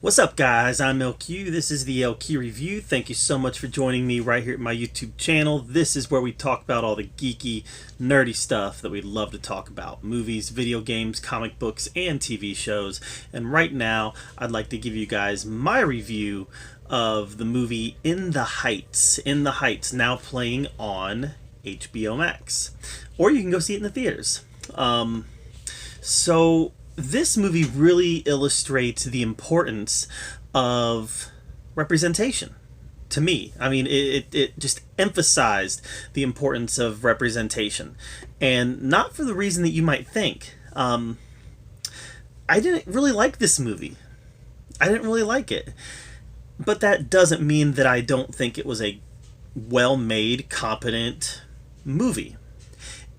What's up, guys? I'm LQ. This is the LQ Review. Thank you so much for joining me right here at my YouTube channel. This is where we talk about all the geeky, nerdy stuff that we love to talk about. Movies, video games, comic books, and TV shows. And right now, I'd like to give you guys my review of the movie In the Heights. In the Heights, now playing on HBO Max. Or you can go see it in the theaters. So this movie really illustrates the importance of representation to me. I mean, it just emphasized the importance of representation, and not for the reason that you might think. I didn't really like this movie. I didn't really like it. But that doesn't mean that I don't think it was a well-made, competent movie.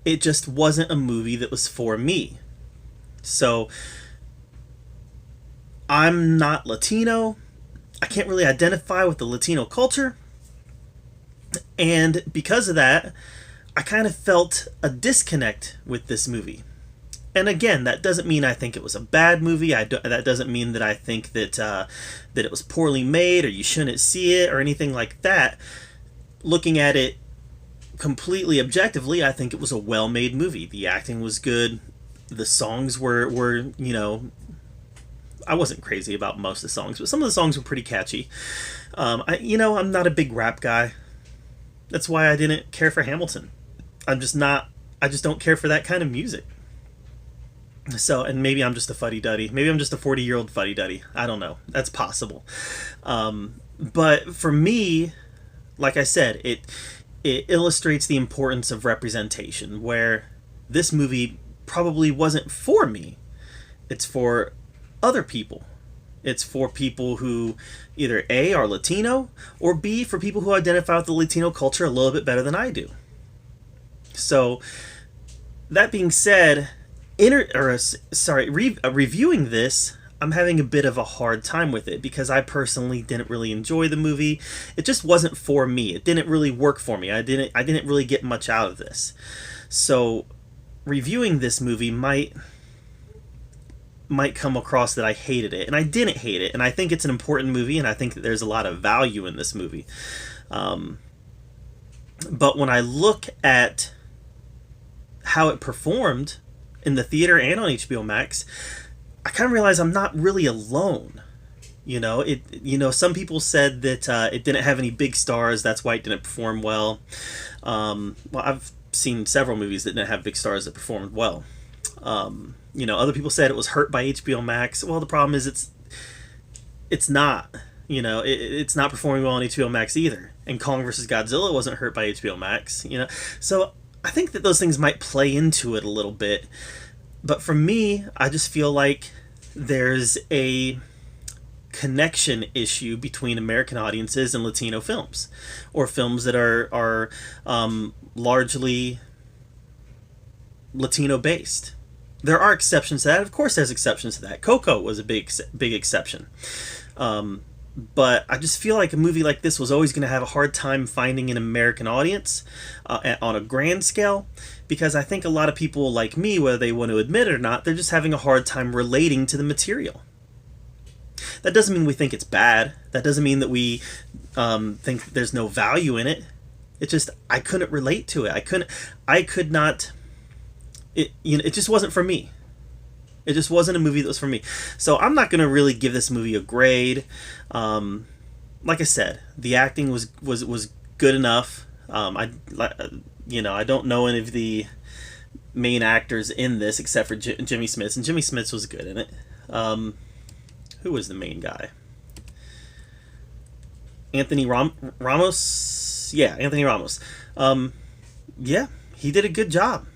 It just wasn't a movie that was for me. So, I'm not Latino. I can't really identify with the Latino culture. And because of that, I kind of felt a disconnect with this movie. And again, that doesn't mean I think it was a bad movie. That doesn't mean that I think that that it was poorly made or you shouldn't see it or anything like that. Looking at it completely objectively, I think it was a well-made movie. The acting was good. The songs were, you know, I wasn't crazy about most of the songs, but some of the songs were pretty catchy. I'm not a big rap guy. That's why I didn't care for Hamilton. I just don't care for that kind of music. So, and maybe I'm just a fuddy-duddy. Maybe I'm just a 40-year-old fuddy-duddy. I don't know. That's possible. But for me, like I said, it illustrates the importance of representation, where this movie probably wasn't for me. It's for other people. It's for people who either A, are Latino, or B, for people who identify with the Latino culture a little bit better than I do. So, that being said, reviewing this, I'm having a bit of a hard time with it because I personally didn't really enjoy the movie. It just wasn't for me. It didn't really work for me. I didn't really get much out of this. So, reviewing this movie might come across that I hated it, and I didn't hate it, and I think it's an important movie, and I think that there's a lot of value in this movie. But when I look at how it performed in the theater and on HBO Max, I kind of realize I'm not really alone. Some people said that it didn't have any big stars, that's why it didn't perform well. I've seen several movies that didn't have big stars that performed well. Other people said it was hurt by HBO Max. Well, the problem is it's not. It's not performing well on HBO Max either. And Kong vs. Godzilla wasn't hurt by HBO Max. So I think that those things might play into it a little bit. But for me, I just feel like there's a connection issue between American audiences and Latino films, or films that are largely Latino based. There are exceptions to that. Of course, there's exceptions to that. Coco was a big exception. But I just feel like a movie like this was always going to have a hard time finding an American audience on a grand scale, because I think a lot of people like me, whether they want to admit it or not, they're just having a hard time relating to the material. That doesn't mean we think it's bad. That doesn't mean that we think there's no value in it. It's just I couldn't relate to it. I could not. It just wasn't for me. It just wasn't a movie that was for me. So I'm not going to really give this movie a grade. Like I said, the acting was good enough. I don't know any of the main actors in this except for Jimmy Smits, and Jimmy Smits was good in it. Who was the main guy? Anthony Ramos? Yeah, Anthony Ramos. Yeah, he did a good job.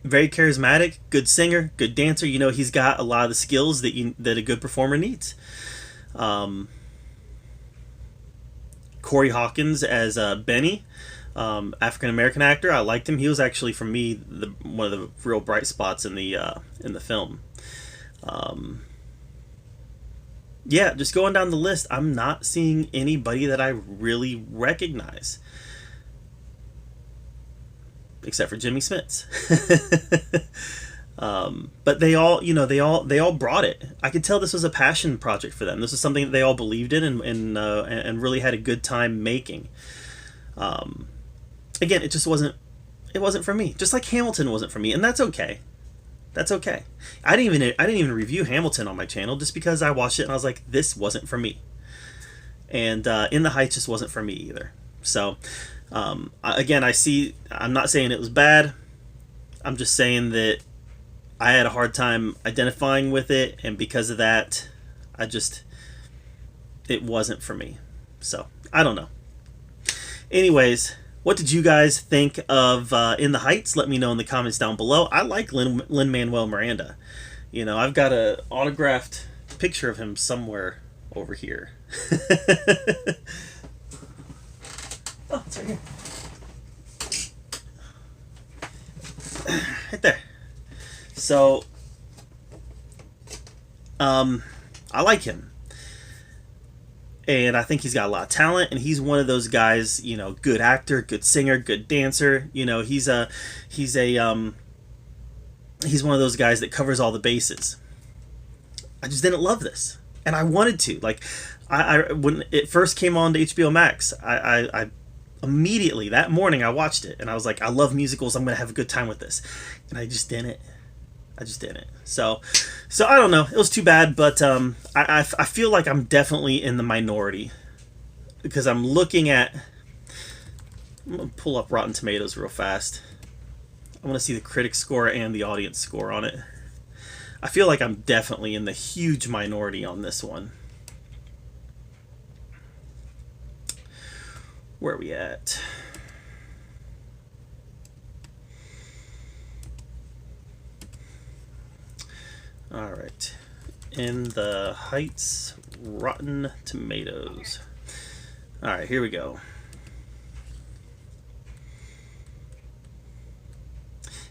Very charismatic, good singer, good dancer. He's got a lot of the skills that a good performer needs. Corey Hawkins as Benny, African American actor. I liked him. He was actually, for me, one of the real bright spots in the film. Just going down the list, I'm not seeing anybody that I really recognize. except for Jimmy Smits. But they all brought it. I could tell this was a passion project for them. This is something that they all believed in and really had a good time making. Again, it wasn't for me. Just like Hamilton wasn't for me, and that's okay. That's okay. I didn't even review Hamilton on my channel just because I watched it and I was like, this wasn't for me. And In the Heights just wasn't for me either. So again, I'm not saying it was bad. I'm just saying that I had a hard time identifying with it, and because of that, it wasn't for me. So I don't know. Anyways, what did you guys think of In the Heights? Let me know in the comments down below. I like Lin-Manuel Miranda. You know, I've got an autographed picture of him somewhere over here. Oh, it's right here. Right there. So, I like him. And I think he's got a lot of talent, and he's one of those guys, you know, good actor, good singer, good dancer. You know, he's one of those guys that covers all the bases. I just didn't love this, and I wanted to. Like, I when it first came on to HBO Max, I immediately that morning I watched it, and I was like, I love musicals. I'm gonna have a good time with this, and I just didn't. So I don't know. It was too bad, but I feel like I'm definitely in the minority because I'm gonna pull up Rotten Tomatoes real fast. I want to see the critic score and the audience score on it. I feel like I'm definitely in the huge minority on this one. Where are we at? All right, In the Heights, Rotten Tomatoes. All right, here we go.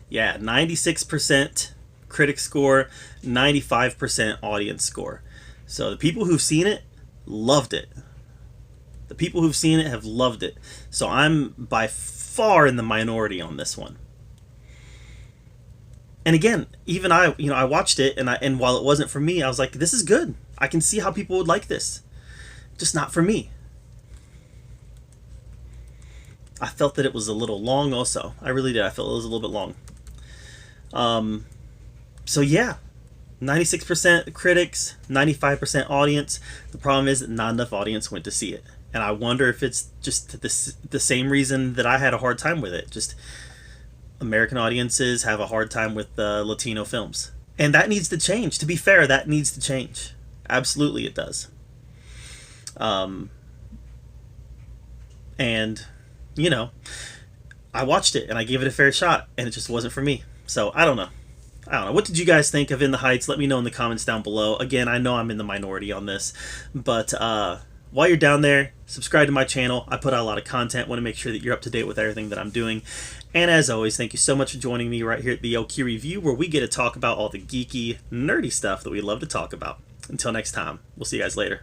Yeah, 96% critic score, 95% audience score. So the people who've seen it loved it. The people who've seen it have loved it. So I'm by far in the minority on this one. And again, even I watched it, and while it wasn't for me, I was like, this is good. I can see how people would like this. Just not for me. I felt that it was a little long also. I really did. I felt it was a little bit long. So yeah, 96% critics, 95% audience. The problem is that not enough audience went to see it. And I wonder if it's just the same reason that I had a hard time with it. Just American audiences have a hard time with Latino films. And that needs to change. To be fair, that needs to change. Absolutely it does. And, you know, I watched it and I gave it a fair shot, and it just wasn't for me. So, I don't know. What did you guys think of In the Heights? Let me know in the comments down below. Again, I know I'm in the minority on this, but while you're down there, subscribe to my channel. I put out a lot of content. Want to make sure that you're up to date with everything that I'm doing. And as always, thank you so much for joining me right here at the Geeky Review, where we get to talk about all the geeky, nerdy stuff that we love to talk about. Until next time, we'll see you guys later.